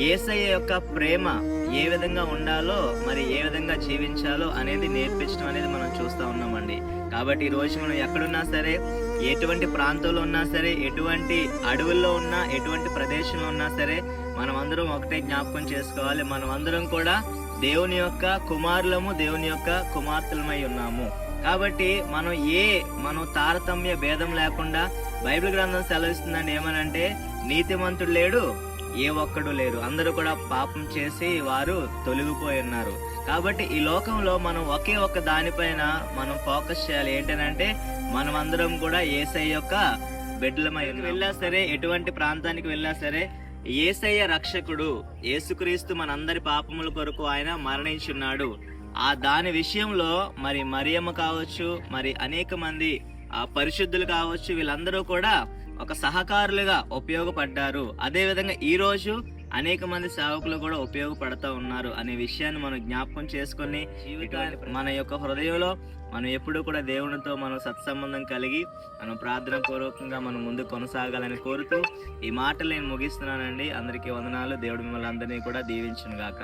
యేసయ్య యొక్క ప్రేమ ఏ విధంగా ఉండాలో, మరి ఏ విధంగా జీవించాలో అనేది నేర్పించడం అనేది మనం చూస్తూ ఉన్నామండి. కాబట్టి ఈరోజు మనం ఎక్కడున్నా సరే, ఎటువంటి ప్రాంతంలో ఉన్నా సరే, ఎటువంటి అడవుల్లో ఉన్నా, ఎటువంటి ప్రదేశంలో ఉన్నా సరే, మనం అందరం ఒకటే జ్ఞాపకం చేసుకోవాలి. మనం అందరం కూడా దేవుని యొక్క కుమారులము, దేవుని యొక్క కుమార్తెలమై ఉన్నాము. కాబట్టి మనం తారతమ్య భేదం లేకుండా బైబిల్ గ్రంథం సెలవిస్తుందండి. ఏమనంటే, నీతిమంతుడు లేడు, ఏ ఒక్కడు లేరు, అందరూ కూడా పాపం చేసి వారు తొలగిపోయి ఉన్నారు. కాబట్టి ఈ లోకంలో మనం ఒకే ఒక్క దానిపైన మనం ఫోకస్ చేయాలి. ఏంటంటే, మనం అందరం కూడా యేసయ్య యొక్క బిడ్డలమై వెళ్ళా సరే, ఎటువంటి ప్రాంతానికి వెళ్ళా సరే, యేసయ్య రక్షకుడు, యేసుక్రీస్తు మనందరి పాపముల కొరకు ఆయన మరణించున్నాడు. దాని విషయంలో మరి మరియమ్మ కావచ్చు, మరి అనేక మంది పరిశుద్ధులు కావచ్చు, వీళ్ళందరూ కూడా ఒక సహకారులుగా ఉపయోగపడ్డారు. అదే విధంగా ఈ రోజు అనేక మంది సేవకులు కూడా ఉపయోగపడతా ఉన్నారు అనే విషయాన్ని మనం జ్ఞాపకం చేసుకొని, మన యొక్క హృదయంలో మనం ఎప్పుడూ కూడా దేవునితో మనం సత్సంబంధం కలిగి మనం ప్రార్థన పూర్వకంగా మనం ముందు కొనసాగాలని కోరుతూ ఈ మాటలు నేను ముగిస్తున్నానండి. అందరికీ వందనాలు. దేవుడు మిమ్మల్ని అందరినీ కూడా దీవించును గాక.